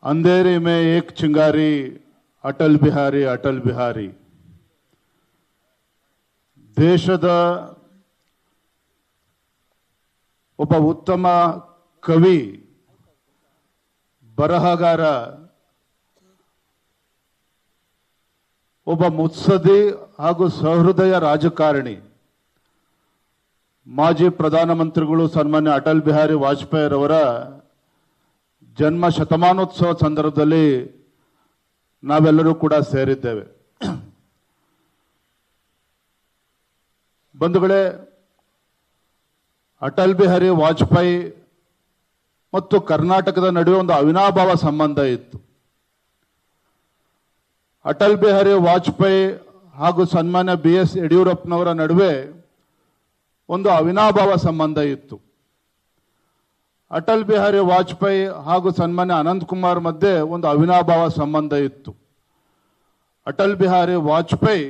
अंधेरे में एक चिंगारी अटल बिहारी अटल बिहारी ದೇಶದ ಒಬ್ಬ ಉತ್ತಮ ಕವಿ ಬರಹಗಾರ ಒಬ್ಬ ಮುತ್ಸದ್ದಿ ಹಾಗೂ ಸಹೃದಯ ರಾಜಕಾರಣಿ ಮಾಜಿ ಪ್ರಧಾನಮಂತ್ರಿಗಳು ಸನ್ಮಾನ್ಯ ಅಟಲ್ ಬಿಹಾರಿ ವಾಜಪೇಯಿ ಅವರ ಜನ್ಮ ಶತಮಾನೋತ್ಸವ ಸಂದರ್ಭದಲ್ಲಿ ನಾವೆಲ್ಲರೂ ಕೂಡ ಸೇರಿದ್ದೇವೆ. ಬಂಧುಗಳೇ, ಅಟಲ್ ಬಿಹಾರಿ ವಾಜಪೇಯಿ ಮತ್ತು ಕರ್ನಾಟಕದ ನಡುವೆ ಒಂದು ಅವಿನಾಭಾವ ಸಂಬಂಧ ಇತ್ತು. ಅಟಲ್ ಬಿಹಾರಿ ವಾಜಪೇಯಿ ಹಾಗೂ ಸನ್ಮಾನ್ಯ BS ಯಡಿಯೂರಪ್ಪನವರ ನಡುವೆ ಒಂದು ಅವಿನಾಭಾವ ಸಂಬಂಧ ಇತ್ತು. ಅಟಲ್ ಬಿಹಾರಿ ವಾಜಪೇಯಿ ಹಾಗೂ ಸನ್ಮಾನ್ಯ ಅನಂತಕುಮಾರ್ ಮಧ್ಯೆ ಒಂದು ಅವಿನಾಭಾವ ಸಂಬಂಧ ಇತ್ತು. ಅಟಲ್ ಬಿಹಾರಿ ವಾಜಪೇಯಿ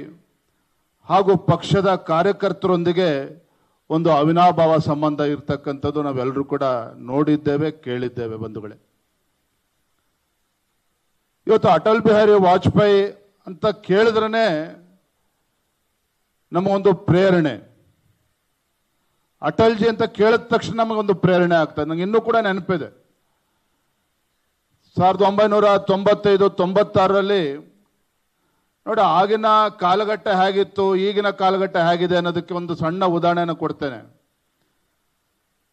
ಹಾಗೂ ಪಕ್ಷದ ಕಾರ್ಯಕರ್ತರೊಂದಿಗೆ ಒಂದು ಅವಿನಾಭಾವ ಸಂಬಂಧ ಇರತಕ್ಕಂಥದ್ದು ನಾವೆಲ್ಲರೂ ಕೂಡ ನೋಡಿದ್ದೇವೆ, ಕೇಳಿದ್ದೇವೆ. ಬಂಧುಗಳೇ, ಇವತ್ತು ಅಟಲ್ ಬಿಹಾರಿ ವಾಜಪೇಯಿ ಅಂತ ಕೇಳಿದ್ರೇ ನಮಗೊಂದು ಪ್ರೇರಣೆ. ಅಟಲ್ಜಿ ಅಂತ ಕೇಳಿದ ತಕ್ಷಣ ನಮಗೊಂದು ಪ್ರೇರಣೆ ಆಗ್ತದೆ. ನಂಗೆ ಇನ್ನೂ ಕೂಡ ನೆನಪಿದೆ, 1995-96ರಲ್ಲಿ ನೋಡಿ, ಆಗಿನ ಕಾಲಘಟ್ಟ ಹೇಗಿತ್ತು, ಈಗಿನ ಕಾಲಘಟ್ಟ ಹೇಗಿದೆ ಅನ್ನೋದಕ್ಕೆ ಒಂದು ಸಣ್ಣ ಉದಾಹರಣೆಯನ್ನು ಕೊಡ್ತೇನೆ.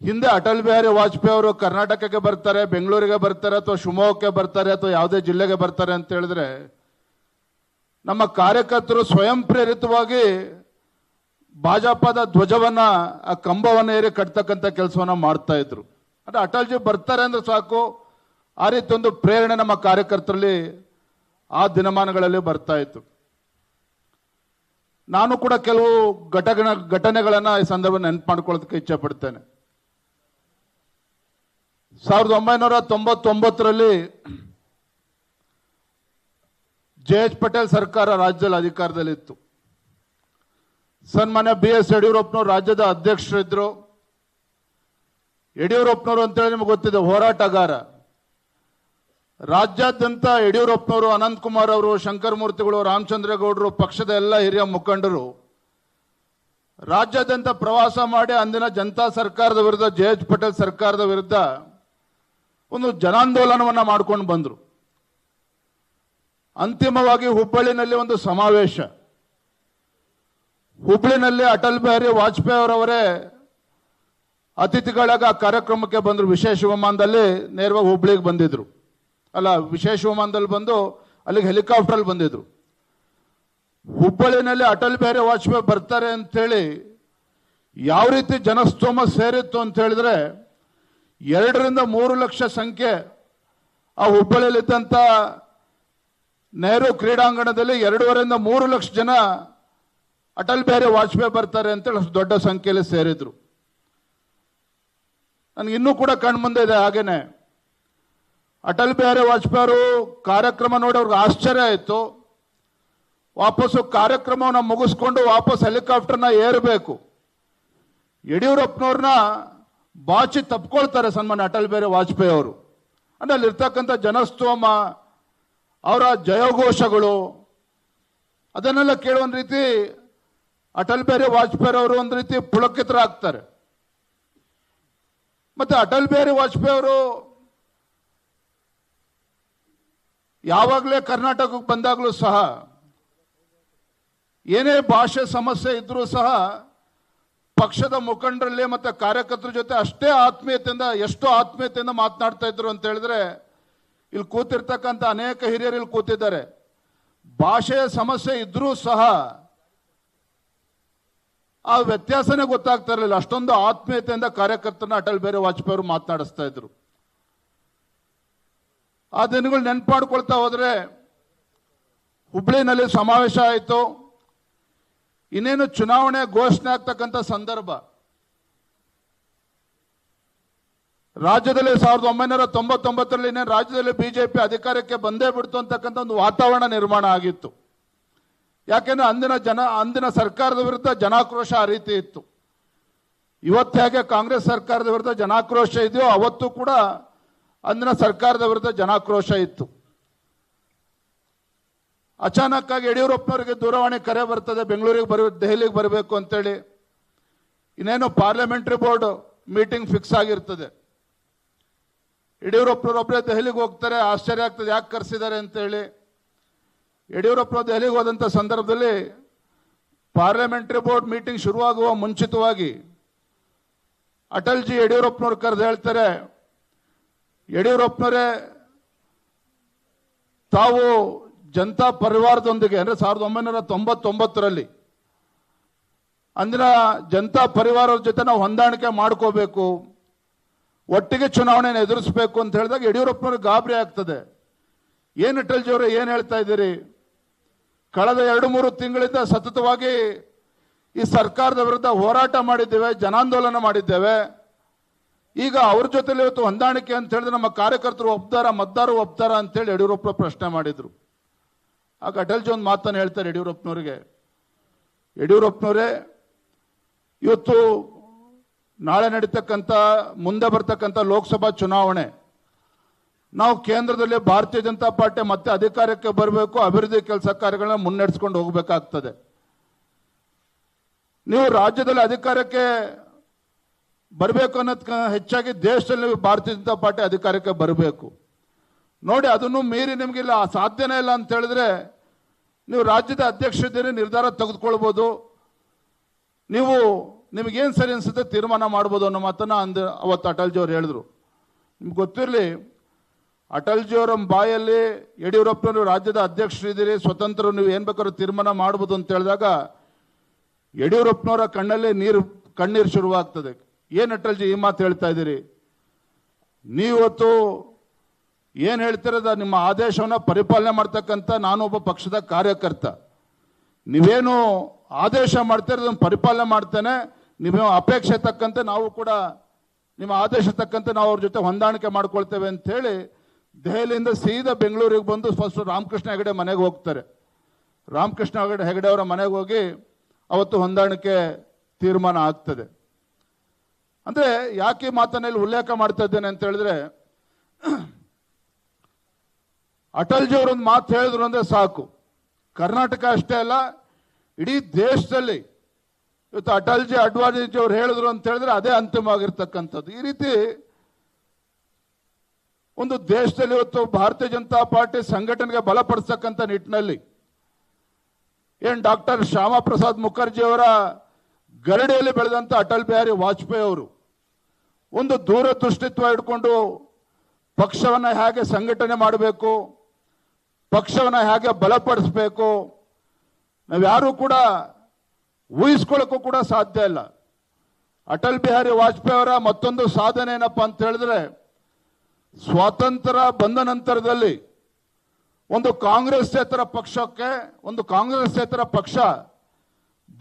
ಹಿಂದೆ ಅಟಲ್ ಬಿಹಾರಿ ವಾಜಪೇಯಿ ಅವರು ಕರ್ನಾಟಕಕ್ಕೆ ಬರ್ತಾರೆ, ಬೆಂಗಳೂರಿಗೆ ಬರ್ತಾರೆ, ಅಥವಾ ಶಿವಮೊಗ್ಗಕ್ಕೆ ಬರ್ತಾರೆ, ಅಥವಾ ಯಾವುದೇ ಜಿಲ್ಲೆಗೆ ಬರ್ತಾರೆ ಅಂತ ಹೇಳಿದ್ರೆ ನಮ್ಮ ಕಾರ್ಯಕರ್ತರು ಸ್ವಯಂ ಪ್ರೇರಿತವಾಗಿ ಭಾಜಪದ ಧ್ವಜವನ್ನ, ಆ ಕಂಬವನ್ನ ಏರಿ ಕಟ್ತಕ್ಕಂಥ ಕೆಲಸವನ್ನ ಮಾಡ್ತಾ ಇದ್ರು. ಅಂದ್ರೆ ಅಟಲ್ಜಿ ಬರ್ತಾರೆ ಅಂದ್ರೆ ಸಾಕು, ಆ ರೀತಿ ಒಂದು ಪ್ರೇರಣೆ ನಮ್ಮ ಕಾರ್ಯಕರ್ತರಲ್ಲಿ ಆ ದಿನಮಾನಗಳಲ್ಲಿ ಬರ್ತಾ ಇತ್ತು. ನಾನು ಕೂಡ ಕೆಲವು ಘಟನೆಗಳನ್ನ ಈ ಸಂದರ್ಭ ನೆನಪು ಮಾಡ್ಕೊಳ್ಳೋದಕ್ಕೆ ಇಚ್ಛೆ ಪಡ್ತೇನೆ. 1999ರಲ್ಲಿ JH ಪಟೇಲ್ ಸರ್ಕಾರ ರಾಜ್ಯದಲ್ಲಿ ಅಧಿಕಾರದಲ್ಲಿತ್ತು. ಸನ್ಮಾನ್ಯ BS ಯಡಿಯೂರಪ್ಪನವರು ರಾಜ್ಯದ ಅಧ್ಯಕ್ಷರಿದ್ರು. ಯಡಿಯೂರಪ್ಪನವರು ಅಂತೇಳಿ ನಿಮ್ಗೆ ಗೊತ್ತಿದೆ, ಹೋರಾಟಗಾರ. ರಾಜ್ಯಾದ್ಯಂತ ಯಡಿಯೂರಪ್ಪನವರು, ಅನಂತಕುಮಾರ್ ಅವರು, ಶಂಕರಮೂರ್ತಿಗಳು, ರಾಮಚಂದ್ರೇಗೌಡರು, ಪಕ್ಷದ ಎಲ್ಲ ಹಿರಿಯ ಮುಖಂಡರು ರಾಜ್ಯಾದ್ಯಂತ ಪ್ರವಾಸ ಮಾಡಿ ಅಂದಿನ ಜನತಾ ಸರ್ಕಾರದ ವಿರುದ್ಧ, JH ಪಟೇಲ್ ಸರ್ಕಾರದ ವಿರುದ್ಧ ಒಂದು ಜನಾಂದೋಲನವನ್ನ ಮಾಡ್ಕೊಂಡು ಬಂದ್ರು. ಅಂತಿಮವಾಗಿ ಹುಬ್ಬಳ್ಳಿನಲ್ಲಿ ಒಂದು ಸಮಾವೇಶ. ಹುಬ್ಬಳ್ಳಿನಲ್ಲಿ ಅಟಲ್ ಬಿಹಾರಿ ವಾಜಪೇಯಿ ಅವರವರೇ ಅತಿಥಿಗಳಾಗ ಆ ಕಾರ್ಯಕ್ರಮಕ್ಕೆ ಬಂದರು. ವಿಶೇಷ ವಿಮಾನದಲ್ಲಿ ನೇರವಾಗಿ ಹುಬ್ಬಳ್ಳಿಗೆ ಬಂದಿದ್ರು. ಅಲ್ಲ, ವಿಶೇಷ ವಿಮಾನದಲ್ಲಿ ಬಂದು ಅಲ್ಲಿಗೆ ಹೆಲಿಕಾಪ್ಟರ್ ಬಂದಿದ್ರು. ಹುಬ್ಬಳ್ಳಿನಲ್ಲಿ ಅಟಲ್ ಬಿಹಾರಿ ವಾಜಪೇಯಿ ಬರ್ತಾರೆ ಅಂತೇಳಿ ಯಾವ ರೀತಿ ಜನಸ್ತೋಮ ಸೇರಿತ್ತು ಅಂತ ಹೇಳಿದ್ರೆ 2-3 ಲಕ್ಷ ಸಂಖ್ಯೆ ಆ ಹುಬ್ಬಳ್ಳಿಯಲ್ಲಿದ್ದಂಥ ನೆಹರು ಕ್ರೀಡಾಂಗಣದಲ್ಲಿ 2.5-3 ಲಕ್ಷ ಜನ ಅಟಲ್ ಬಿಹಾರಿ ವಾಜಪೇಯಿ ಬರ್ತಾರೆ ಅಂತೇಳಿ ಅಷ್ಟು ದೊಡ್ಡ ಸಂಖ್ಯೆಯಲ್ಲಿ ಸೇರಿದ್ರು. ನನಗೆ ಇನ್ನೂ ಕೂಡ ಕಣ್ಮುಂದೆ ಇದೆ. ಹಾಗೇನೆ ಅಟಲ್ ಬಿಹಾರಿ ವಾಜಪೇಯಿ ಅವರು ಕಾರ್ಯಕ್ರಮ ನೋಡಿ ಅವ್ರಿಗೆ ಆಶ್ಚರ್ಯ ಆಯಿತು. ವಾಪಸ್ಸು ಕಾರ್ಯಕ್ರಮವನ್ನು ಮುಗಿಸ್ಕೊಂಡು ವಾಪಸ್ ಹೆಲಿಕಾಪ್ಟರ್ನ ಏರಬೇಕು. ಯಡಿಯೂರಪ್ಪನವ್ರನ್ನ ಬಾಚಿ ತಪ್ಕೊಳ್ತಾರೆ ಸನ್ಮಾನ್ಯ ಅಟಲ್ ಬಿಹಾರಿ ವಾಜಪೇಯಿ ಅವರು. ಅಂದ್ರೆ ಅಲ್ಲಿರ್ತಕ್ಕಂಥ ಜನಸ್ತೋಮ, ಅವರ ಜಯಘೋಷಗಳು, ಅದನ್ನೆಲ್ಲ ಕೇಳುವ ರೀತಿ ಅಟಲ್ ಬಿಹಾರಿ ವಾಜಪೇಯಿ ಅವರು ಒಂದು ರೀತಿ ಪುಳಕಿತರಾಗ್ತಾರೆ. ಮತ್ತೆ ಅಟಲ್ ಬಿಹಾರಿ ವಾಜಪೇಯಿ ಅವರು ಯಾವಾಗಲೇ ಕರ್ನಾಟಕಕ್ಕೆ ಬಂದಾಗಲೂ ಸಹ ಏನೇ ಭಾಷೆ ಸಮಸ್ಯೆ ಇದ್ರೂ ಸಹ ಪಕ್ಷದ ಮುಖಂಡರಲ್ಲಿ ಮತ್ತೆ ಕಾರ್ಯಕರ್ತರ ಜೊತೆ ಅಷ್ಟೇ ಆತ್ಮೀಯತೆಯಿಂದ, ಎಷ್ಟು ಆತ್ಮೀಯತೆಯಿಂದ ಮಾತನಾಡ್ತಾ ಇದ್ರು ಅಂತ ಹೇಳಿದ್ರೆ, ಇಲ್ಲಿ ಕೂತಿರ್ತಕ್ಕಂಥ ಅನೇಕ ಹಿರಿಯರು ಇಲ್ಲಿ ಕೂತಿದ್ದಾರೆ. ಭಾಷೆಯ ಸಮಸ್ಯೆ ಇದ್ರೂ ಸಹ ಆ ವ್ಯತ್ಯಾಸನೇ ಗೊತ್ತಾಗ್ತಾ ಇರಲಿಲ್ಲ. ಅಷ್ಟೊಂದು ಆತ್ಮೀಯತೆಯಿಂದ ಕಾರ್ಯಕರ್ತರನ್ನ ಅಟಲ್ ಬಿಹಾರಿ ವಾಜಪೇಯಿ ಅವರು ಮಾತನಾಡಿಸ್ತಾ ಇದ್ರು. ಆ ದಿನಗಳು ನೆನಪಾಡ್ಕೊಳ್ತಾ ಹೋದ್ರೆ ಹುಬ್ಳಿನಲ್ಲಿ ಸಮಾವೇಶ ಆಯಿತು. ಇನ್ನೇನು ಚುನಾವಣೆ ಘೋಷಣೆ ಆಗ್ತಕ್ಕಂಥ ಸಂದರ್ಭ. ರಾಜ್ಯದಲ್ಲಿ 1999ರಲ್ಲಿ ಇನ್ನೇನು ರಾಜ್ಯದಲ್ಲಿ ಬಿಜೆಪಿ ಅಧಿಕಾರಕ್ಕೆ ಬಂದೇ ಬಿಡ್ತು ಅಂತಕ್ಕಂಥ ಒಂದು ವಾತಾವರಣ ನಿರ್ಮಾಣ ಆಗಿತ್ತು. ಯಾಕೆಂದ್ರೆ ಅಂದಿನ ಸರ್ಕಾರದ ವಿರುದ್ಧ ಜನಾಕ್ರೋಶ ಆ ರೀತಿ ಇತ್ತು. ಇವತ್ತು ಹೇಗೆ ಕಾಂಗ್ರೆಸ್ ಸರ್ಕಾರದ ವಿರುದ್ಧ ಜನಾಕ್ರೋಶ ಇದೆಯೋ ಅವತ್ತು ಕೂಡ ಅಂದಿನ ಸರ್ಕಾರದ ವಿರುದ್ಧ ಜನಾಕ್ರೋಶ ಇತ್ತು. ಅಚಾನಕ್ ಆಗಿ ಯಡಿಯೂರಪ್ಪನವರಿಗೆ ದೂರವಾಣಿ ಕರೆ ಬರ್ತದೆ, ಬೆಂಗಳೂರಿಗೆ ದೆಹಲಿಗೆ ಬರಬೇಕು ಅಂತೇಳಿ. ಇನ್ನೇನು ಪಾರ್ಲಿಮೆಂಟರಿ ಬೋರ್ಡ್ ಮೀಟಿಂಗ್ ಫಿಕ್ಸ್ ಆಗಿರ್ತದೆ. ಯಡಿಯೂರಪ್ಪನವರೊಬ್ಬರೇ ದೆಹಲಿಗೆ ಹೋಗ್ತಾರೆ. ಆಶ್ಚರ್ಯ ಆಗ್ತದೆ, ಯಾಕೆ ಕರೆಸಿದ್ದಾರೆ ಅಂತೇಳಿ. ಯಡಿಯೂರಪ್ಪನವರು ದೆಹಲಿಗೆ ಹೋದಂಥ ಸಂದರ್ಭದಲ್ಲಿ ಪಾರ್ಲಿಮೆಂಟರಿ ಬೋರ್ಡ್ ಮೀಟಿಂಗ್ ಶುರುವಾಗುವ ಮುಂಚಿತವಾಗಿ ಅಟಲ್ ಜಿ ಯಡಿಯೂರಪ್ಪನವ್ರು ಕರೆದು ಹೇಳ್ತಾರೆ, ಯಡಿಯೂರಪ್ಪನವರೇ, ತಾವು ಜನತಾ ಪರಿವಾರದೊಂದಿಗೆ ಅಂದರೆ 1999ರಲ್ಲಿ ಅಂದಿನ ಜನತಾ ಪರಿವಾರದ ಜೊತೆ ನಾವು ಹೊಂದಾಣಿಕೆ ಮಾಡ್ಕೋಬೇಕು, ಒಟ್ಟಿಗೆ ಚುನಾವಣೆಯನ್ನು ಎದುರಿಸಬೇಕು ಅಂತ ಹೇಳಿದಾಗ ಯಡಿಯೂರಪ್ಪನವ್ರಿಗೆ ಗಾಬರಿ ಆಗ್ತದೆ. ಏನು ಅಟಲ್ ಜಿ ಅವರೇ, ಏನು ಹೇಳ್ತಾ ಇದ್ದೀರಿ? ಕಳೆದ 2-3 ತಿಂಗಳಿಂದ ಸತತವಾಗಿ ಈ ಸರ್ಕಾರದ ವಿರುದ್ಧ ಹೋರಾಟ ಮಾಡಿದ್ದೇವೆ, ಜನಾಂದೋಲನ ಮಾಡಿದ್ದೇವೆ. ಈಗ ಅವ್ರ ಜೊತೆಲಿ ಇವತ್ತು ಹೊಂದಾಣಿಕೆ ಅಂತ ಹೇಳಿದ್ರೆ ನಮ್ಮ ಕಾರ್ಯಕರ್ತರು ಒಪ್ತಾರ, ಮತದಾರರು ಒಪ್ತಾರ ಅಂತೇಳಿ ಯಡಿಯೂರಪ್ಪ ಪ್ರಶ್ನೆ ಮಾಡಿದ್ರು. ಆಗ ಅಟಲ್ ಜಿ ಒಂದು ಮಾತನ್ನು ಹೇಳ್ತಾರೆ ಯಡಿಯೂರಪ್ಪನವ್ರಿಗೆ, ಯಡಿಯೂರಪ್ಪನವರೇ, ಇವತ್ತು ನಾಳೆ ನಡೀತಕ್ಕಂಥ ಮುಂದೆ ಬರ್ತಕ್ಕಂಥ ಲೋಕಸಭಾ ಚುನಾವಣೆ, ನಾವು ಕೇಂದ್ರದಲ್ಲಿ ಭಾರತೀಯ ಜನತಾ ಪಾರ್ಟಿ ಮತ್ತೆ ಅಧಿಕಾರಕ್ಕೆ ಬರಬೇಕು, ಅಭಿವೃದ್ಧಿ ಕೆಲಸ ಕಾರ್ಯಗಳನ್ನ ಮುನ್ನಡೆಸ್ಕೊಂಡು ಹೋಗಬೇಕಾಗ್ತದೆ. ನೀವು ರಾಜ್ಯದಲ್ಲಿ ಅಧಿಕಾರಕ್ಕೆ ಬರಬೇಕು ಅನ್ನೋದಕ್ಕೆ ಹೆಚ್ಚಾಗಿ ದೇಶದಲ್ಲಿ ಭಾರತೀಯ ಜನತಾ ಪಾರ್ಟಿ ಅಧಿಕಾರಕ್ಕೆ ಬರಬೇಕು. ನೋಡಿ, ಅದನ್ನು ಮೀರಿ ನಿಮಗಿಲ್ಲ, ಸಾಧ್ಯನೇ ಇಲ್ಲ ಅಂತ ಹೇಳಿದ್ರೆ ನೀವು ರಾಜ್ಯದ ಅಧ್ಯಕ್ಷರಿದ್ದೀರಿ, ನಿರ್ಧಾರ ತೆಗೆದುಕೊಳ್ಬೋದು, ನೀವು ನಿಮಗೇನು ಸರಿ ಅನಿಸುತ್ತೆ ತೀರ್ಮಾನ ಮಾಡ್ಬೋದು ಅನ್ನೋ ಮಾತನ್ನು ಅವತ್ತು ಅಟಲ್ ಜಿ ಅವರು ಹೇಳಿದ್ರು. ನಿಮ್ಗೆ ಗೊತ್ತಿರಲಿ, ಅಟಲ್ ಜಿ ಅವರ ಬಾಯಲ್ಲಿ ಯಡಿಯೂರಪ್ಪನವರು ರಾಜ್ಯದ ಅಧ್ಯಕ್ಷರಿದ್ದೀರಿ, ಸ್ವತಂತ್ರ, ನೀವು ಏನು ಬೇಕಾದ್ರೂ ತೀರ್ಮಾನ ಮಾಡ್ಬೋದು ಅಂತ ಹೇಳಿದಾಗ ಯಡಿಯೂರಪ್ಪನವರ ಕಣ್ಣಲ್ಲಿ ಕಣ್ಣೀರು ಶುರುವಾಗ್ತದೆ. ಏನು ಅಟಲ್ ಜಿ ಈ ಮಾತು ಹೇಳ್ತಾ ಇದ್ದೀರಿ? ನೀವತ್ತು ಏನು ಹೇಳ್ತಿರೋದ, ನಿಮ್ಮ ಆದೇಶವನ್ನು ಪರಿಪಾಲನೆ ಮಾಡ್ತಕ್ಕಂಥ ನಾನೊಬ್ಬ ಪಕ್ಷದ ಕಾರ್ಯಕರ್ತ. ನೀವೇನು ಆದೇಶ ಮಾಡ್ತೀರ ಅದನ್ನು ಪರಿಪಾಲನೆ ಮಾಡ್ತೇನೆ. ನಿಮ್ಮ ಅಪೇಕ್ಷೆ ತಕ್ಕಂತೆ ನಾವು ಕೂಡ ನಿಮ್ಮ ಆದೇಶ ತಕ್ಕಂತೆ ನಾವು ಅವ್ರ ಜೊತೆ ಹೊಂದಾಣಿಕೆ ಮಾಡ್ಕೊಳ್ತೇವೆ ಅಂತ ಹೇಳಿ ದೆಹಲಿಯಿಂದ ಸೀದಾ ಬೆಂಗಳೂರಿಗೆ ಬಂದು ಫಸ್ಟ್ ರಾಮಕೃಷ್ಣ ಹೆಗಡೆ ಮನೆಗೆ ಹೋಗ್ತಾರೆ. ರಾಮಕೃಷ್ಣ ಹೆಗಡೆ ಅವರ ಮನೆಗೆ ಹೋಗಿ ಅವತ್ತು ಹೊಂದಾಣಿಕೆ ತೀರ್ಮಾನ ಆಗ್ತದೆ. ಅಂದರೆ ಯಾಕೆ ಮಾತನ್ನಲ್ಲಿ ಉಲ್ಲೇಖ ಮಾಡ್ತಾ ಇದ್ದೇನೆ ಅಂತ ಹೇಳಿದ್ರೆ, ಅಟಲ್ ಜಿ ಅವರೊಂದು ಮಾತು ಹೇಳಿದ್ರು ಅಂದರೆ ಸಾಕು, ಕರ್ನಾಟಕ ಅಷ್ಟೇ ಅಲ್ಲ ಇಡೀ ದೇಶದಲ್ಲಿ ಇವತ್ತು ಅಟಲ್ ಜಿ ಅಡ್ವಾಣಿಜಿ ಅವರು ಹೇಳಿದ್ರು ಅಂತ ಹೇಳಿದ್ರೆ ಅದೇ ಅಂತಿಮವಾಗಿರ್ತಕ್ಕಂಥದ್ದು. ಈ ರೀತಿ ಒಂದು ದೇಶದಲ್ಲಿ ಇವತ್ತು ಭಾರತೀಯ ಜನತಾ ಪಾರ್ಟಿ ಸಂಘಟನೆಗೆ ಬಲಪಡಿಸ್ತಕ್ಕಂಥ ನಿಟ್ಟಿನಲ್ಲಿ ಏನು ಡಾಕ್ಟರ್ ಶ್ಯಾಮಾ ಪ್ರಸಾದ್ ಮುಖರ್ಜಿ ಅವರ ಗರಡಿಯಲ್ಲಿ ಬೆಳೆದಂಥ ಅಟಲ್ ಬಿಹಾರಿ ವಾಜಪೇಯಿ ಅವರು ಒಂದು ದೂರದೃಷ್ಟಿತ್ವ ಇಟ್ಕೊಂಡು ಪಕ್ಷವನ್ನು ಹೇಗೆ ಸಂಘಟನೆ ಮಾಡಬೇಕು, ಪಕ್ಷವನ್ನು ಹೇಗೆ ಬಲಪಡಿಸಬೇಕು, ನಾವ್ಯಾರೂ ಕೂಡ ಊಹಿಸ್ಕೊಳ್ಳೋಕ್ಕೂ ಕೂಡ ಸಾಧ್ಯ ಇಲ್ಲ. ಅಟಲ್ ಬಿಹಾರಿ ವಾಜಪೇಯಿ ಅವರ ಮತ್ತೊಂದು ಸಾಧನೆ ಏನಪ್ಪ ಅಂತ ಹೇಳಿದ್ರೆ, ಸ್ವಾತಂತ್ರ್ಯ ಬಂದ ನಂತರದಲ್ಲಿ ಒಂದು ಕಾಂಗ್ರೆಸ್ಸೇತರ ಪಕ್ಷಕ್ಕೆ, ಒಂದು ಕಾಂಗ್ರೆಸ್ಸೇತರ ಪಕ್ಷ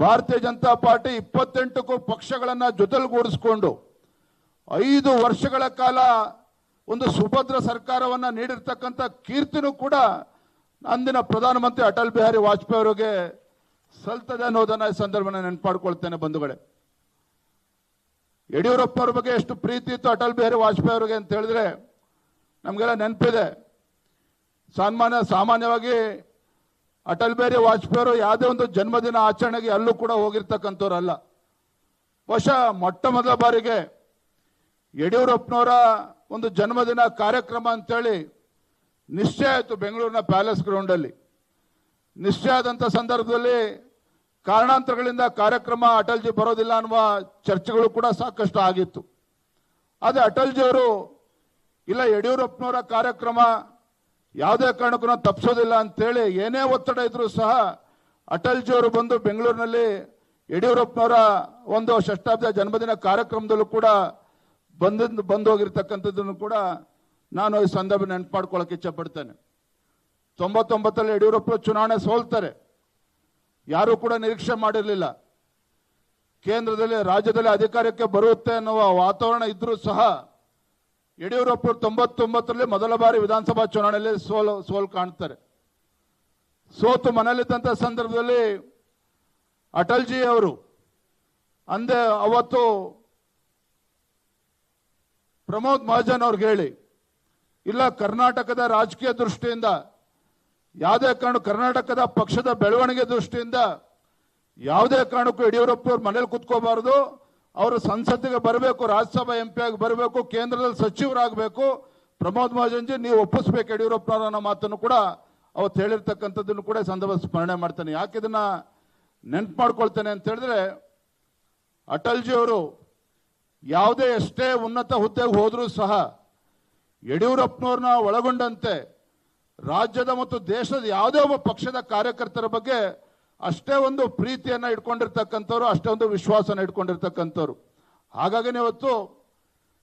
ಭಾರತೀಯ ಜನತಾ ಪಾರ್ಟಿ 28ಕ್ಕೂ ಪಕ್ಷಗಳನ್ನು ಜೊತೆಗೂಡಿಸ್ಕೊಂಡು 5 ವರ್ಷಗಳ ಕಾಲ ಒಂದು ಸುಭದ್ರ ಸರ್ಕಾರವನ್ನು ನೀಡಿರ್ತಕ್ಕಂಥ ಕೀರ್ತಿನೂ ಕೂಡ ಅಂದಿನ ಪ್ರಧಾನಮಂತ್ರಿ ಅಟಲ್ ಬಿಹಾರಿ ವಾಜಪೇಯಿ ಅವರಿಗೆ ಸಲ್ತದೆ ಅನ್ನೋದನ್ನ ಈ ಸಂದರ್ಭನ ನೆನಪಾಡ್ಕೊಳ್ತೇನೆ. ಬಂಧುಗಳೇ, ಯಡಿಯೂರಪ್ಪನವ್ರ ಬಗ್ಗೆ ಎಷ್ಟು ಪ್ರೀತಿ ಇತ್ತು ಅಟಲ್ ಬಿಹಾರಿ ವಾಜಪೇಯಿ ಅವರಿಗೆ ಅಂತ ಹೇಳಿದ್ರೆ ನಮಗೆಲ್ಲ ನೆನಪಿದೆ. ಸಾಮಾನ್ಯವಾಗಿ ಅಟಲ್ ಬಿಹಾರಿ ವಾಜಪೇಯಿ ಅವರು ಯಾವುದೇ ಒಂದು ಜನ್ಮದಿನ ಆಚರಣೆಗೆ ಅಲ್ಲೂ ಕೂಡ ಹೋಗಿರ್ತಕ್ಕಂಥವ್ರಲ್ಲ. ಬಹುಶಃ ಮೊಟ್ಟ ಮೊದಲ ಬಾರಿಗೆ ಯಡಿಯೂರಪ್ಪನವರ ಒಂದು ಜನ್ಮದಿನ ಕಾರ್ಯಕ್ರಮ ಅಂತೇಳಿ ನಿಶ್ಚಯ ಆಯಿತು ಬೆಂಗಳೂರಿನ ಪ್ಯಾಲೇಸ್ ಗ್ರೌಂಡಲ್ಲಿ. ನಿಶ್ಚಯ ಆದಂಥ ಸಂದರ್ಭದಲ್ಲಿ ಕಾರಣಾಂತರಗಳಿಂದ ಕಾರ್ಯಕ್ರಮ ಅಟಲ್ ಜಿ ಬರೋದಿಲ್ಲ ಅನ್ನುವ ಚರ್ಚೆಗಳು ಕೂಡ ಸಾಕಷ್ಟು ಆಗಿತ್ತು. ಆದರೆ ಅಟಲ್ ಜಿ ಅವರು ಇಲ್ಲ, ಯಡಿಯೂರಪ್ಪನವರ ಕಾರ್ಯಕ್ರಮ ಯಾವುದೇ ಕಾರಣಕ್ಕೂ ನಾವು ತಪ್ಪಿಸೋದಿಲ್ಲ ಅಂತೇಳಿ ಏನೇ ಒತ್ತಡ ಇದ್ರೂ ಸಹ ಅಟಲ್ ಜಿ ಅವರು ಬಂದು ಬೆಂಗಳೂರಿನಲ್ಲಿ ಯಡಿಯೂರಪ್ಪನವರ ಒಂದು ಷಷ್ಠಾಬ್ದ ಜನ್ಮದಿನ ಕಾರ್ಯಕ್ರಮದಲ್ಲೂ ಕೂಡ ಬಂದು ಹೋಗಿರ್ತಕ್ಕಂಥದ್ದನ್ನು ಕೂಡ ನಾನು ಈ ಸಂದರ್ಭ ನೆನಪು ಮಾಡ್ಕೊಳ್ಳೋಕೆ ಇಚ್ಛೆ ಪಡ್ತೇನೆ. 99ರಲ್ಲಿ ಯಡಿಯೂರಪ್ಪ ಚುನಾವಣೆ ಸೋಲ್ತಾರೆ. ಯಾರೂ ಕೂಡ ನಿರೀಕ್ಷೆ ಮಾಡಿರಲಿಲ್ಲ. ಕೇಂದ್ರದಲ್ಲಿ ರಾಜ್ಯದಲ್ಲಿ ಅಧಿಕಾರಕ್ಕೆ ಬರುತ್ತೆ ಅನ್ನುವ ವಾತಾವರಣ ಇದ್ರೂ ಸಹ ಯಡಿಯೂರಪ್ಪ 99ರಲ್ಲಿ ಮೊದಲ ಬಾರಿ ವಿಧಾನಸಭಾ ಚುನಾವಣೆಯಲ್ಲಿ ಸೋಲು ಕಾಣ್ತಾರೆ. ಸೋತು ಮನೆಯಲ್ಲಿದ್ದಂಥ ಸಂದರ್ಭದಲ್ಲಿ ಅಟಲ್ ಜಿ ಅವರು ಅಂದೇ ಅವತ್ತು ಪ್ರಮೋದ್ ಮಹಾಜನ್ ಅವ್ರಿಗೆ ಹೇಳಿ, ಇಲ್ಲ ಕರ್ನಾಟಕದ ರಾಜಕೀಯ ದೃಷ್ಟಿಯಿಂದ, ಯಾವುದೇ ಕಾರಣ ಕರ್ನಾಟಕದ ಪಕ್ಷದ ಬೆಳವಣಿಗೆ ದೃಷ್ಟಿಯಿಂದ ಯಾವುದೇ ಕಾರಣಕ್ಕೂ ಯಡಿಯೂರಪ್ಪನವ್ರು ಮನೇಲಿ ಕೂತ್ಕೋಬಾರ್ದು. ಅವರು ಸಂಸತ್ತಿಗೆ ಬರಬೇಕು, ರಾಜ್ಯಸಭಾ MP ಆಗಿ ಬರಬೇಕು, ಕೇಂದ್ರದಲ್ಲಿ ಸಚಿವರಾಗಬೇಕು. ಪ್ರಮೋದ್ ಮಹಾಜನ್ಜಿ ನೀವು ಒಪ್ಪಿಸ್ಬೇಕು ಯಡಿಯೂರಪ್ಪನವರ ಅನ್ನೋ ಮಾತನ್ನು ಕೂಡ ಅವತ್ತು ಹೇಳಿರ್ತಕ್ಕಂಥದ್ದನ್ನು ಕೂಡ ಸಂದರ್ಭ ಸ್ಮರಣೆ ಮಾಡ್ತಾನೆ. ಯಾಕೆ ಇದನ್ನ ನೆನ್ಪು ಮಾಡ್ಕೊಳ್ತೇನೆ ಅಂತ ಹೇಳಿದ್ರೆ, ಅಟಲ್ಜಿ ಅವರು ಯಾವುದೇ ಎಷ್ಟೇ ಉನ್ನತ ಹುದ್ದೆಗೆ ಹೋದರೂ ಸಹ ಯಡಿಯೂರಪ್ಪನವ್ರನ್ನ ಒಳಗೊಂಡಂತೆ ರಾಜ್ಯದ ಮತ್ತು ದೇಶದ ಯಾವುದೇ ಒಬ್ಬ ಪಕ್ಷದ ಕಾರ್ಯಕರ್ತರ ಬಗ್ಗೆ ಅಷ್ಟೇ ಒಂದು ಪ್ರೀತಿಯನ್ನ ಇಟ್ಕೊಂಡಿರ್ತಕ್ಕಂಥವ್ರು, ಅಷ್ಟೇ ಒಂದು ವಿಶ್ವಾಸನ ಇಟ್ಕೊಂಡಿರ್ತಕ್ಕಂಥವ್ರು. ಹಾಗಾಗಿ ಇವತ್ತು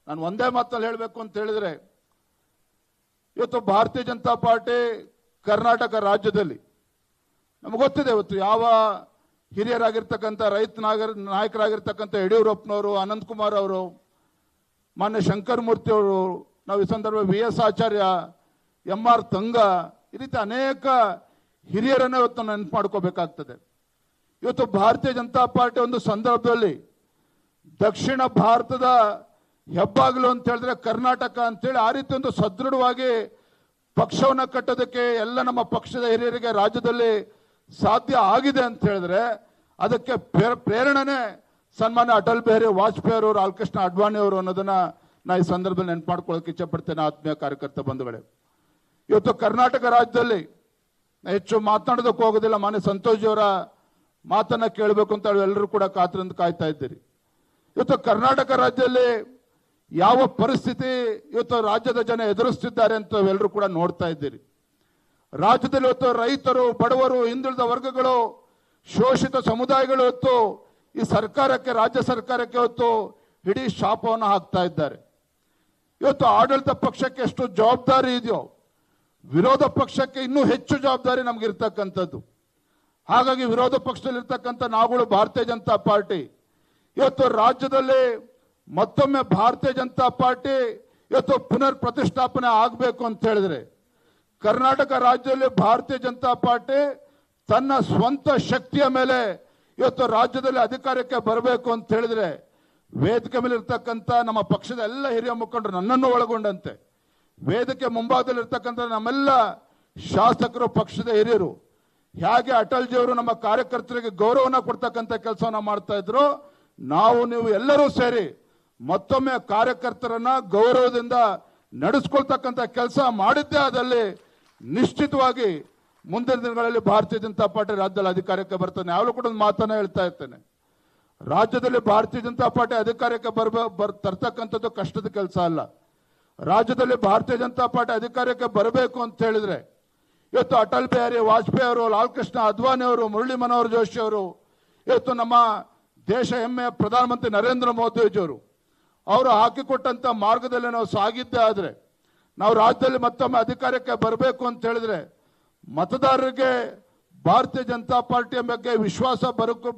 ನಾನು ಒಂದೇ ಮಾತಲ್ಲಿ ಹೇಳಬೇಕು ಅಂತ ಹೇಳಿದ್ರೆ, ಇವತ್ತು ಭಾರತೀಯ ಜನತಾ ಪಾರ್ಟಿ ಕರ್ನಾಟಕ ರಾಜ್ಯದಲ್ಲಿ ನಮ್ಗೆ ಗೊತ್ತಿದೆ ಇವತ್ತು ಯಾವ ಹಿರಿಯರಾಗಿರ್ತಕ್ಕಂಥ ರೈತ ನಾಯಕರಾಗಿರ್ತಕ್ಕಂಥ ಯಡಿಯೂರಪ್ಪನವರು, ಅನಂತಕುಮಾರ್ ಅವರು, ಮಾನ್ಯ ಶಂಕರಮೂರ್ತಿ ಅವರು, ನಾವು ಈ ಸಂದರ್ಭ VS ಆಚಾರ್ಯ, MR ತಂಗ, ಈ ರೀತಿ ಅನೇಕ ಹಿರಿಯರನ್ನ ಇವತ್ತು ನೆನಪು ಮಾಡ್ಕೋಬೇಕಾಗ್ತದೆ. ಇವತ್ತು ಭಾರತೀಯ ಜನತಾ ಪಾರ್ಟಿ ಒಂದು ಸಂದರ್ಭದಲ್ಲಿ ದಕ್ಷಿಣ ಭಾರತದ ಹೆಬ್ಬಾಗಿಲು ಅಂತ ಹೇಳಿದ್ರೆ ಕರ್ನಾಟಕ ಅಂತೇಳಿ ಆ ರೀತಿ ಒಂದು ಸದೃಢವಾಗಿ ಪಕ್ಷವನ್ನ ಕಟ್ಟೋದಕ್ಕೆ ಎಲ್ಲ ನಮ್ಮ ಪಕ್ಷದ ಹಿರಿಯರಿಗೆ ರಾಜ್ಯದಲ್ಲಿ ಸಾಧ್ಯ ಆಗಿದೆ ಅಂತ ಹೇಳಿದ್ರೆ ಅದಕ್ಕೆ ಪ್ರೇರಣೆನೇ ಸನ್ಮಾನ್ಯ ಅಟಲ್ ಬಿಹಾರಿ ವಾಜಪೇಯಿ ಅವರು, ಲಾಲ್ಕೃಷ್ಣ ಅಡ್ವಾಣಿ ಅವರು ಅನ್ನೋದನ್ನ ನಾ ಈ ಸಂದರ್ಭದಲ್ಲಿ ನೆನಪು ಮಾಡ್ಕೊಳ್ಳೋಕೆ ಇಚ್ಛೆ ಪಡ್ತೇನೆ. ಆತ್ಮೀಯ ಕಾರ್ಯಕರ್ತ ಬಂಧುಗಳೇ, ಇವತ್ತು ಕರ್ನಾಟಕ ರಾಜ್ಯದಲ್ಲಿ ಹೆಚ್ಚು ಮಾತನಾಡೋದಕ್ಕೆ ಹೋಗೋದಿಲ್ಲ. ಮಾನ್ಯ ಸಂತೋಷ್ ಅವರ ಮಾತನ್ನ ಕೇಳಬೇಕು ಅಂತ ಎಲ್ಲರೂ ಕೂಡ ಕಾತರಿಂದ ಕಾಯ್ತಾ ಇದ್ದೀರಿ. ಇವತ್ತು ಕರ್ನಾಟಕ ರಾಜ್ಯದಲ್ಲಿ ಯಾವ ಪರಿಸ್ಥಿತಿ ಇವತ್ತು ರಾಜ್ಯದ ಜನ ಎದುರಿಸ್ತಿದ್ದಾರೆ ಅಂತ ಎಲ್ಲರೂ ಕೂಡ ನೋಡ್ತಾ ಇದ್ದೀರಿ. ರಾಜ್ಯದಲ್ಲಿ ಇವತ್ತು ರೈತರು, ಬಡವರು, ಹಿಂದುಳಿದ ವರ್ಗಗಳು, ಶೋಷಿತ ಸಮುದಾಯಗಳು ಇವತ್ತು ಈ ಸರ್ಕಾರಕ್ಕೆ, ರಾಜ್ಯ ಸರ್ಕಾರಕ್ಕೆ ಇವತ್ತು ಇಡೀ ಶಾಪವನ್ನು ಹಾಕ್ತಾ ಇದ್ದಾರೆ. ಇವತ್ತು ಆಡಳಿತ ಪಕ್ಷಕ್ಕೆ ಎಷ್ಟು ಜವಾಬ್ದಾರಿ ಇದೆಯೋ ವಿರೋಧ ಪಕ್ಷಕ್ಕೆ ಇನ್ನೂ ಹೆಚ್ಚು ಜವಾಬ್ದಾರಿ ನಮ್ಗೆ ಇರ್ತಕ್ಕಂಥದ್ದು. ಹಾಗಾಗಿ ವಿರೋಧ ಪಕ್ಷದಲ್ಲಿರ್ತಕ್ಕಂಥ ನಾವುಗಳು ಭಾರತೀಯ ಜನತಾ ಪಾರ್ಟಿ ಇವತ್ತು ರಾಜ್ಯದಲ್ಲಿ ಮತ್ತೊಮ್ಮೆ ಭಾರತೀಯ ಜನತಾ ಪಾರ್ಟಿ ಇವತ್ತು ಪುನರ್ ಪ್ರತಿಷ್ಠಾಪನೆ ಆಗಬೇಕು ಅಂತ ಹೇಳಿದ್ರೆ ಕರ್ನಾಟಕ ರಾಜ್ಯದಲ್ಲಿ ಭಾರತೀಯ ಜನತಾ ಪಾರ್ಟಿ ತನ್ನ ಸ್ವಂತ ಶಕ್ತಿಯ ಮೇಲೆ ಇವತ್ತು ರಾಜ್ಯದಲ್ಲಿ ಅಧಿಕಾರಕ್ಕೆ ಬರಬೇಕು ಅಂತ ಹೇಳಿದ್ರೆ ವೇದಿಕೆ ಮೇಲೆ ಇರ್ತಕ್ಕಂಥ ನಮ್ಮ ಪಕ್ಷದ ಎಲ್ಲ ಹಿರಿಯ ಮುಖಂಡರು, ನನ್ನನ್ನು ಒಳಗೊಂಡಂತೆ ವೇದಿಕೆ ಮುಂಭಾಗದಲ್ಲಿರ್ತಕ್ಕಂಥ ನಮ್ಮೆಲ್ಲ ಶಾಸಕರು, ಪಕ್ಷದ ಹಿರಿಯರು, ಹೇಗೆ ಅಟಲ್ಜಿ ಅವರು ನಮ್ಮ ಕಾರ್ಯಕರ್ತರಿಗೆ ಗೌರವನ ಕೊಡ್ತಕ್ಕಂಥ ಕೆಲಸವನ್ನ ಮಾಡ್ತಾ ಇದ್ರು, ನಾವು ನೀವು ಎಲ್ಲರೂ ಸೇರಿ ಮತ್ತೊಮ್ಮೆ ಕಾರ್ಯಕರ್ತರನ್ನ ಗೌರವದಿಂದ ನಡೆಸ್ಕೊಳ್ತಕ್ಕಂಥ ಕೆಲಸ ಮಾಡಿದ್ದೇ ಆದಲ್ಲಿ ನಿಶ್ಚಿತವಾಗಿ ಮುಂದಿನ ದಿನಗಳಲ್ಲಿ ಭಾರತೀಯ ಜನತಾ ಪಾರ್ಟಿ ರಾಜ್ಯದಲ್ಲಿ ಅಧಿಕಾರಕ್ಕೆ ಬರ್ತಾನೆ. ಯಾವಾಗಲೂ ಕೂಡ ಒಂದು ಮಾತನ್ನ ಹೇಳ್ತಾ ಇರ್ತೇನೆ, ರಾಜ್ಯದಲ್ಲಿ ಭಾರತೀಯ ಜನತಾ ಪಾರ್ಟಿ ಅಧಿಕಾರಕ್ಕೆ ತರ್ತಕ್ಕಂಥದ್ದು ಕಷ್ಟದ ಕೆಲಸ ಅಲ್ಲ. ರಾಜ್ಯದಲ್ಲಿ ಭಾರತೀಯ ಜನತಾ ಪಾರ್ಟಿ ಅಧಿಕಾರಕ್ಕೆ ಬರಬೇಕು ಅಂತ ಹೇಳಿದ್ರೆ ಇವತ್ತು ಅಟಲ್ ಬಿಹಾರಿ ವಾಜಪೇಯಿ ಅವರು, ಲಾಲ್ಕೃಷ್ಣ ಅದ್ವಾನಿ ಅವರು, ಮುರಳಿ ಮನೋಹರ್ ಜೋಶಿ ಅವರು, ಇವತ್ತು ನಮ್ಮ ದೇಶ ಹೆಮ್ಮೆಯ ಪ್ರಧಾನಮಂತ್ರಿ ನರೇಂದ್ರ ಮೋದಿಜಿಯವರು ಅವರು ಹಾಕಿಕೊಟ್ಟಂತ ಮಾರ್ಗದಲ್ಲಿ ನಾವು ಸಾಗಿದ್ದೇ ಆದ್ರೆ ನಾವು ರಾಜ್ಯದಲ್ಲಿ ಮತ್ತೊಮ್ಮೆ ಅಧಿಕಾರಕ್ಕೆ ಬರಬೇಕು ಅಂತ ಹೇಳಿದ್ರೆ ಮತದಾರರಿಗೆ ಭಾರತೀಯ ಜನತಾ ಪಾರ್ಟಿಯ ಬಗ್ಗೆ ವಿಶ್ವಾಸ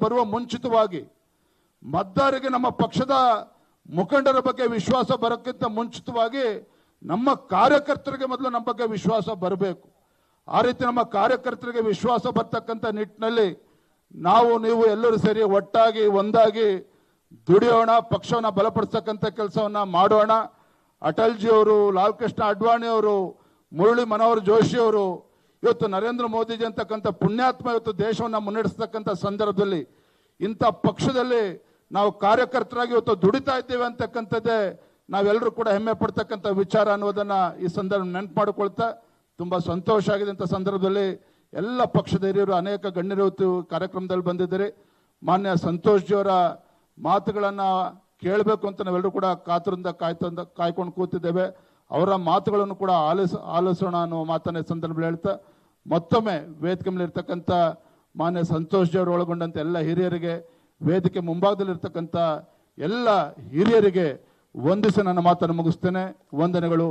ಬರುವ ಮುಂಚಿತವಾಗಿ ಮತದಾರರಿಗೆ ನಮ್ಮ ಪಕ್ಷದ ಮುಖಂಡರ ಬಗ್ಗೆ ವಿಶ್ವಾಸ ಬರೋಕ್ಕಿಂತ ಮುಂಚಿತವಾಗಿ ನಮ್ಮ ಕಾರ್ಯಕರ್ತರಿಗೆ ಮೊದಲು ನಮ್ಮ ಬಗ್ಗೆ ವಿಶ್ವಾಸ ಬರಬೇಕು. ಆ ರೀತಿ ನಮ್ಮ ಕಾರ್ಯಕರ್ತರಿಗೆ ವಿಶ್ವಾಸ ಬರ್ತಕ್ಕಂಥ ನಿಟ್ಟಿನಲ್ಲಿ ನಾವು ನೀವು ಎಲ್ಲರೂ ಸೇರಿ ಒಟ್ಟಾಗಿ ಒಂದಾಗಿ ದುಡಿಯೋಣ, ಪಕ್ಷವನ್ನ ಬಲಪಡಿಸ್ತಕ್ಕಂಥ ಕೆಲಸವನ್ನ ಮಾಡೋಣ. ಅಟಲ್ಜಿ ಅವರು, ಲಾಲ್ಕೃಷ್ಣ ಅಡ್ವಾಣಿ ಅವರು, ಮುರಳಿ ಮನೋಹರ್ ಜೋಶಿ ಅವರು, ಇವತ್ತು ನರೇಂದ್ರ ಮೋದಿಜಿ ಅಂತಕ್ಕಂಥ ಪುಣ್ಯಾತ್ಮ ಇವತ್ತು ದೇಶವನ್ನ ಮುನ್ನಡೆಸ್ತಕ್ಕಂಥ ಸಂದರ್ಭದಲ್ಲಿ ಇಂಥ ಪಕ್ಷದಲ್ಲಿ ನಾವು ಕಾರ್ಯಕರ್ತರಾಗಿ ಇವತ್ತು ದುಡಿತಾ ಇದ್ದೇವೆ ಅಂತಕ್ಕಂಥದ್ದೇ ನಾವೆಲ್ಲರೂ ಕೂಡ ಹೆಮ್ಮೆ ಪಡ್ತಕ್ಕಂಥ ವಿಚಾರ ಅನ್ನೋದನ್ನ ಈ ಸಂದರ್ಭ ನೆನಪು ಮಾಡಿಕೊಳ್ತಾ ತುಂಬಾ ಸಂತೋಷ ಆಗಿದೆ. ಅಂತ ಸಂದರ್ಭದಲ್ಲಿ ಎಲ್ಲ ಪಕ್ಷದ ಹಿರಿಯರು, ಅನೇಕ ಗಣ್ಯರು ಕಾರ್ಯಕ್ರಮದಲ್ಲಿ ಬಂದಿದ್ದಾರೆ. ಮಾನ್ಯ ಸಂತೋಷ್ ಜಿಯವರ ಮಾತುಗಳನ್ನ ಕೇಳಬೇಕು ಅಂತ ನಾವೆಲ್ಲರೂ ಕೂಡ ಕಾತುರಿಂದ ಕಾಯ್ಕೊಂಡು ಕೂತಿದ್ದೇವೆ. ಅವರ ಮಾತುಗಳನ್ನು ಕೂಡ ಆಲಿಸೋಣ ಅನ್ನೋ ಮಾತನ್ನ ಸಂದರ್ಭದಲ್ಲಿ ಹೇಳ್ತಾ ಮತ್ತೊಮ್ಮೆ ವೇದಿಕೆ ಮೇಲೆ ಇರ್ತಕ್ಕಂಥ ಮಾನ್ಯ ಸಂತೋಷ್ ಜಿಯವರು ಒಳಗೊಂಡಂತೆ ಎಲ್ಲ ಹಿರಿಯರಿಗೆ, ವೇದಿಕೆ ಮುಂಭಾಗದಲ್ಲಿರ್ತಕ್ಕಂಥ ಎಲ್ಲ ಹಿರಿಯರಿಗೆ ವಂದಿಸಿ ನನ್ನ ಮಾತನ್ನು ಮುಗಿಸ್ತೇನೆ. ವಂದನೆಗಳು.